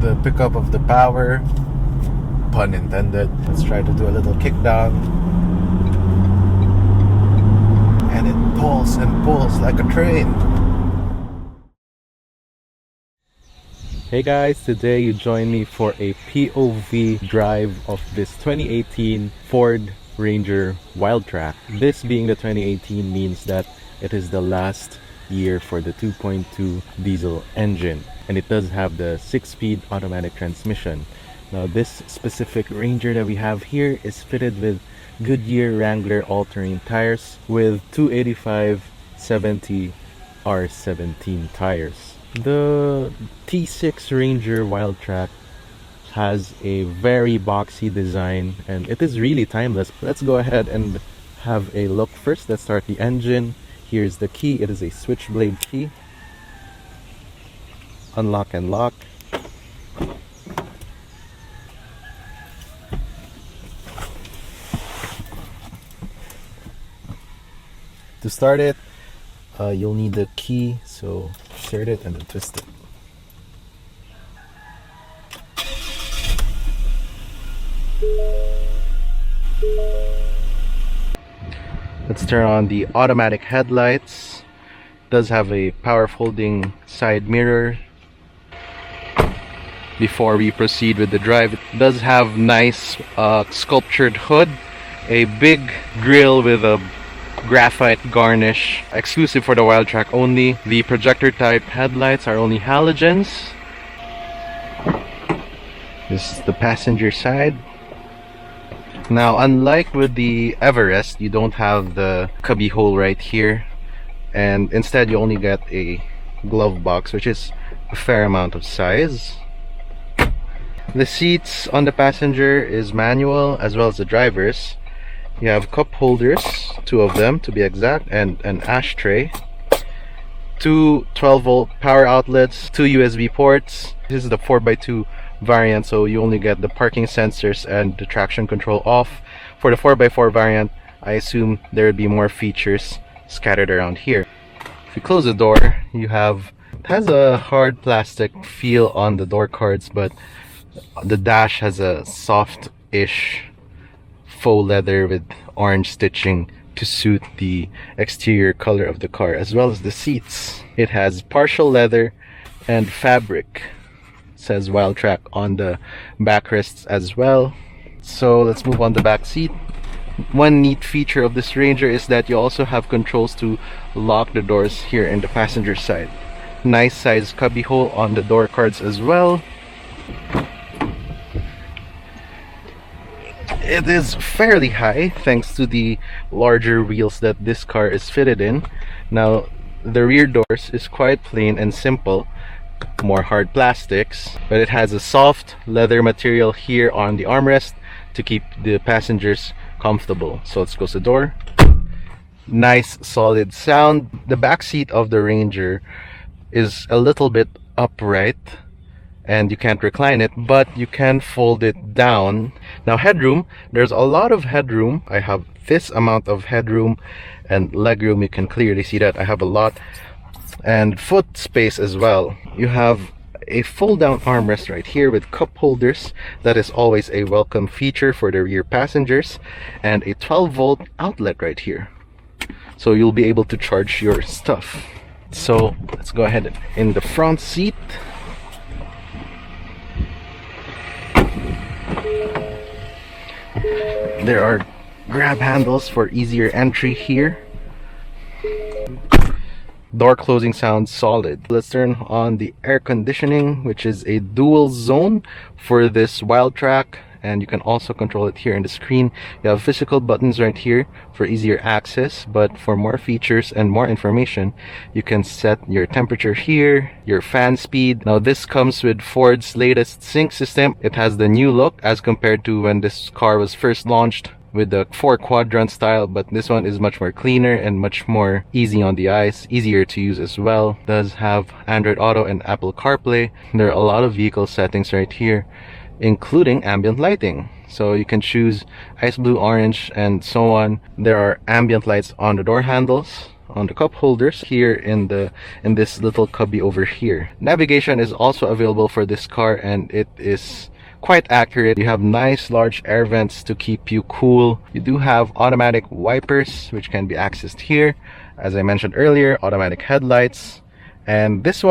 the pickup of the power, pun intended. Let's try to do a little kick down, and it pulls and pulls like a train. Hey guys, today you join me for a POV drive of this 2018 Ford Ranger Wildtrak. This being the 2018 means that it is the last year for the 2.2 diesel engine, and it does have the 6-speed automatic transmission. Now this specific Ranger that we have here is fitted with Goodyear Wrangler all-terrain tires with 285/70 R17 tires. The T6 Ranger Wildtrak has a very boxy design and it is really timeless. Let's go ahead and have a look first. Let's start the engine. Here's the key. It is a switchblade key. Unlock and lock. To start it, you'll need the key, so insert it and then twist it. Let's turn on the automatic headlights. It does have a power folding side mirror. Before we proceed with the drive, it does have nice sculptured hood, a big grille with a graphite garnish, exclusive for the Wildtrak only. The projector type headlights are only halogens. This is the passenger side. Now, unlike with the Everest, you don't have the cubby hole right here, and instead you only get a glove box, which is a fair amount of size. The seats on the passenger is manual, as well as the driver's. You have cup holders, 2 of them to be exact, and an ashtray. 2 12-volt power outlets, 2 USB ports. This is the 4x2 variant, so you only get the parking sensors and the traction control off. For the 4x4 variant, I assume there would be more features scattered around here. If you close the door, you have, it has a hard plastic feel on the door cards, but the dash has a soft-ish faux leather with orange stitching to suit the exterior color of the car, as well as the seats. It has partial leather and fabric. It says Wildtrak on the backrests as well. So let's move on to the back seat. One neat feature of this Ranger is that you also have controls to lock the doors here in the passenger side. Nice size cubby hole on the door cards as well. It is fairly high thanks to the larger wheels that this car is fitted in. Now, the rear doors is quite plain and simple, more hard plastics, but it has a soft leather material here on the armrest to keep the passengers comfortable. So let's close the door. Nice solid sound. The back seat of the Ranger is a little bit upright, and you can't recline it, but you can fold it down. Now, headroom, there's a lot of headroom. I have this amount of headroom, and legroom, you can clearly see that I have a lot, and foot space as well. You have a fold down armrest right here with cup holders. That is always a welcome feature for the rear passengers, and a 12-volt outlet right here, so you'll be able to charge your stuff. So let's go ahead in the front seat. There are grab handles for easier entry here. Door closing sounds solid. Let's turn on the air conditioning, which is a dual zone for this Wildtrak, and you can also control it here in the screen. You have physical buttons right here for easier access, but for more features and more information, you can set your temperature here, your fan speed. Now, this comes with Ford's latest sync system. It has the new look as compared to when this car was first launched with the 4-quadrant style, but this one is much more cleaner and much more easy on the eyes, easier to use as well. It does have Android Auto and Apple CarPlay. There are a lot of vehicle settings right here, including ambient lighting. So you can choose ice blue, orange, and so on. There are ambient lights on the door handles, on the cup holders here in this little cubby over here. Navigation is also available for this car, and it is quite accurate. You have nice large air vents to keep you cool. You do have automatic wipers, which can be accessed here. As I mentioned earlier, automatic headlights. And this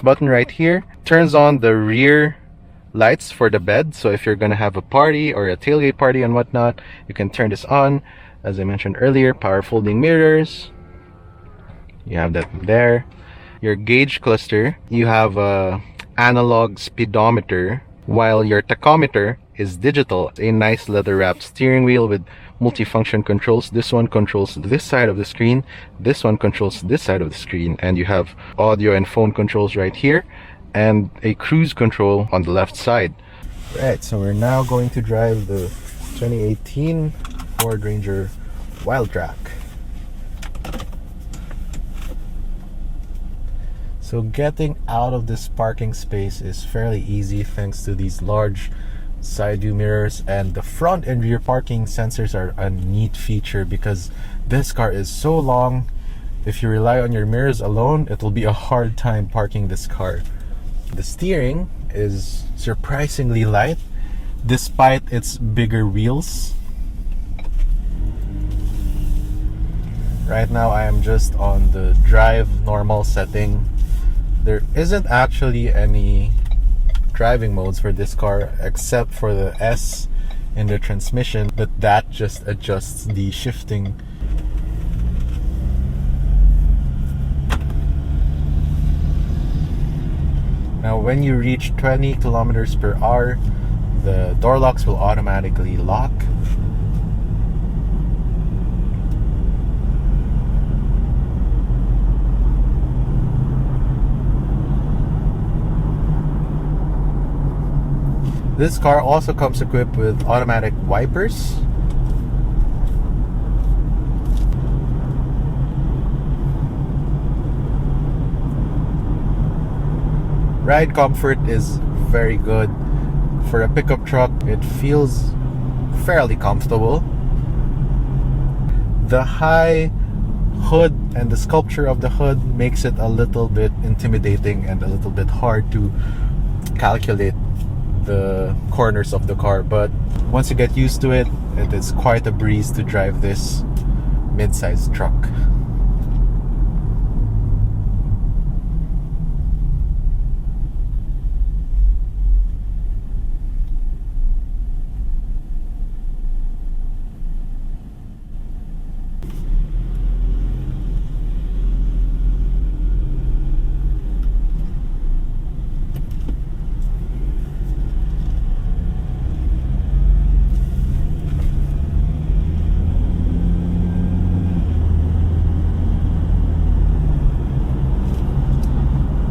button right here turns on the rear lights for the bed. So if you're gonna have a party or a tailgate party and whatnot, you can turn this on. As I mentioned earlier, power folding mirrors. You have that there. Your gauge cluster, you have a analog speedometer, while your tachometer is digital. A nice leather wrapped steering wheel with multifunction controls. This one controls this side of the screen, this one controls this side of the screen, and you have audio and phone controls right here, and a cruise control on the left side. Right, so we're now going to drive the 2018 Ford Ranger Wildtrak. So getting out of this parking space is fairly easy thanks to these large side view mirrors, and the front and rear parking sensors are a neat feature because this car is so long. If you rely on your mirrors alone, it will be a hard time parking this car. The steering is surprisingly light despite its bigger wheels. Right now I am just on the drive normal setting. There isn't actually any driving modes for this car except for the S in the transmission, but that just adjusts the shifting. Now when you reach 20 kilometers per hour, the door locks will automatically lock. This car also comes equipped with automatic wipers. Ride comfort is very good. For a pickup truck, it feels fairly comfortable. The high hood and the sculpture of the hood makes it a little bit intimidating and a little bit hard to calculate the corners of the car, but once you get used to it, it is quite a breeze to drive this mid-sized truck.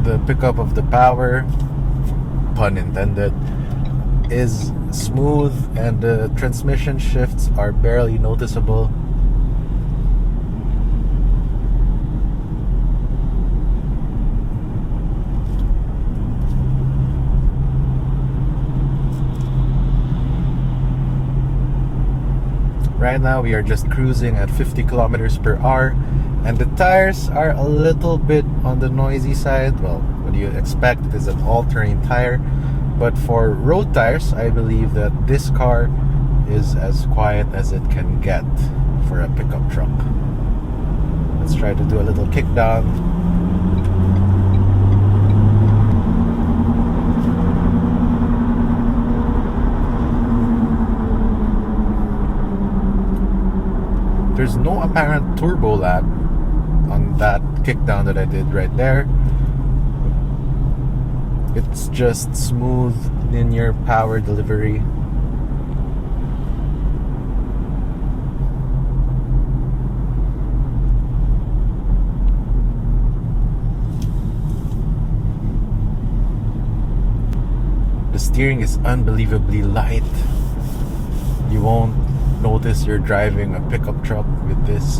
The pickup of the power, pun intended, is smooth and the transmission shifts are barely noticeable. Right now we are just cruising at 50 kilometers per hour, and the tires are a little bit on the noisy side. Well, what do you expect? It is an all-terrain tire, but for road tires, I believe that this car is as quiet as it can get for a pickup truck. Let's try to do a little kick down. There's no apparent turbo lag on that kickdown that I did right there. It's just smooth linear power delivery. The steering is unbelievably light. You won't notice you're driving a pickup truck with this.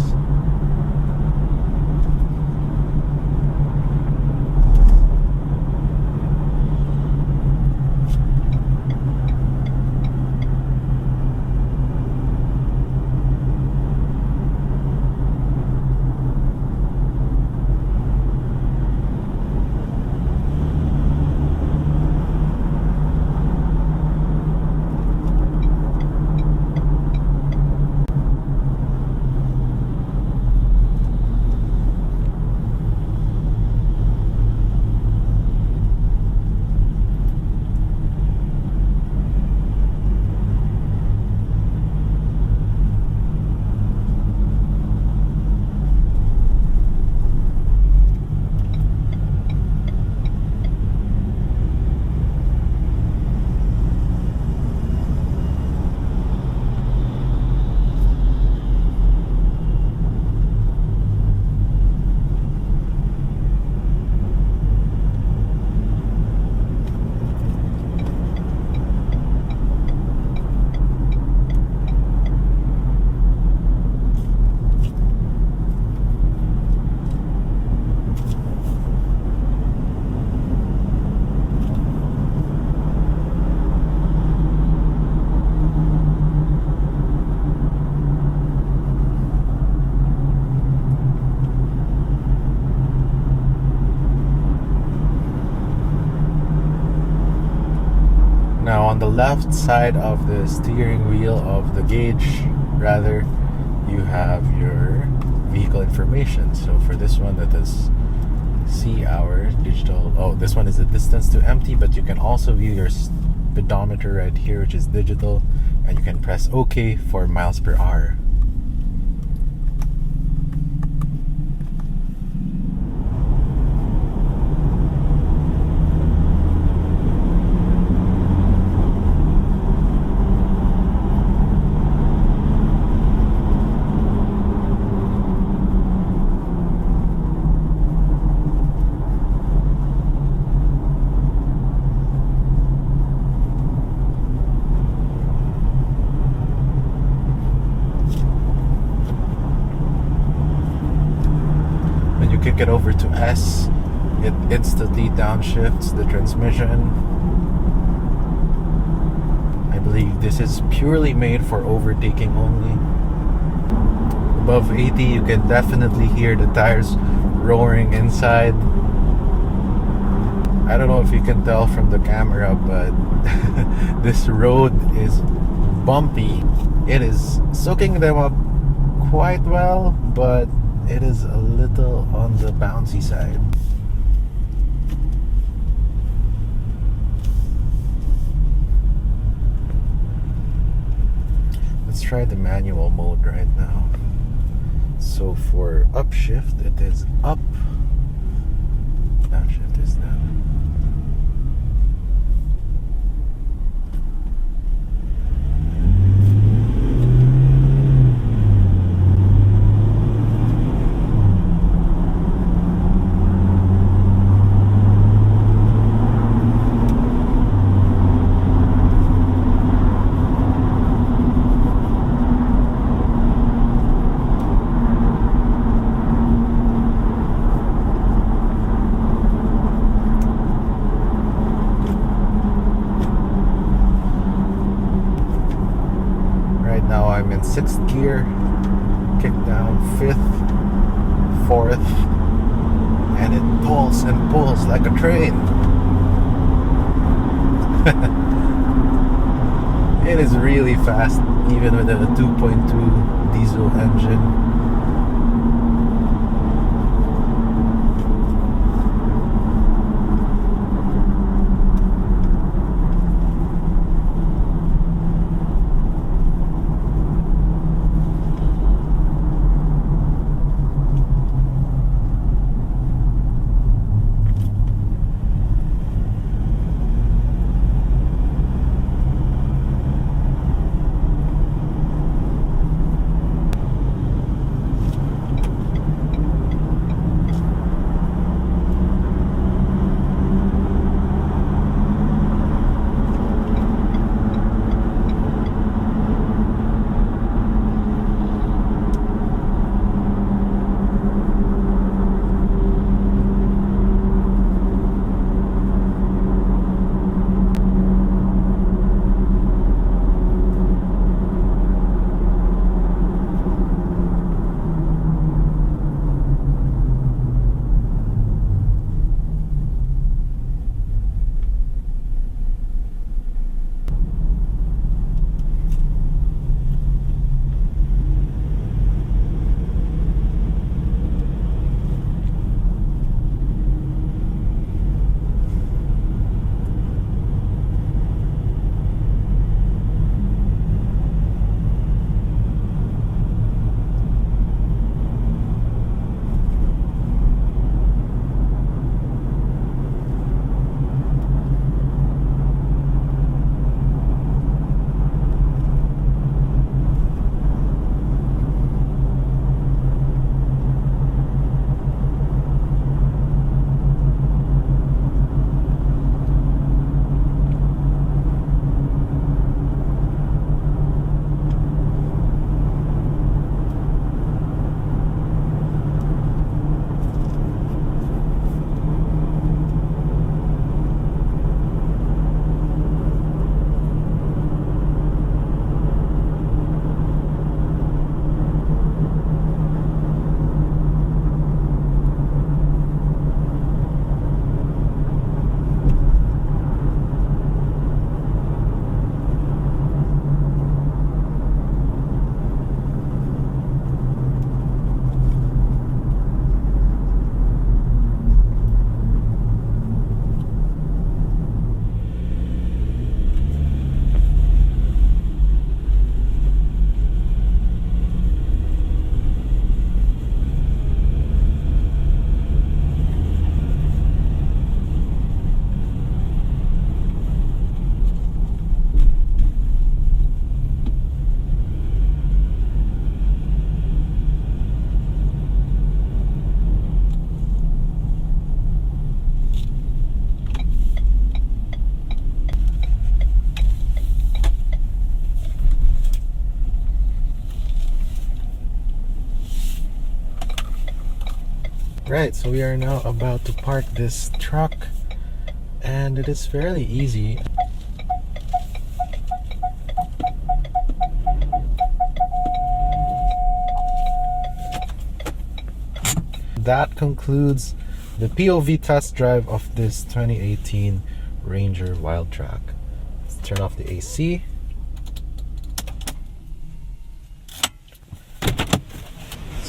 Now on the left side of the steering wheel of the gauge, rather, you have your vehicle information. So for this one, that is see our digital. Oh, this one is the distance to empty, but you can also view your speedometer right here, which is digital, and you can press OK for miles per hour. Kick it over to S, it instantly downshifts the transmission. I believe this is purely made for overtaking only. Above 80, you can definitely hear the tires roaring inside. I don't know if you can tell from the camera, but this road is bumpy. It is soaking them up quite well, but it is a little on the bouncy side. Let's try the manual mode right now. So for upshift, it is up. Downshift is down. Now I'm in 6th gear, kick down 5th, 4th, and it pulls and pulls like a train. It is really fast, even with a 2.2 diesel engine. Right, so we are now about to park this truck, and it is fairly easy. That concludes the POV test drive of this 2018 Ranger Wildtrak. Let's turn off the AC.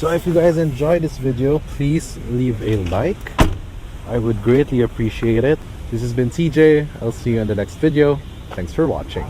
So if you guys enjoyed this video, please leave a like. I would greatly appreciate it. This has been TJ. I'll see you in the next video. Thanks for watching.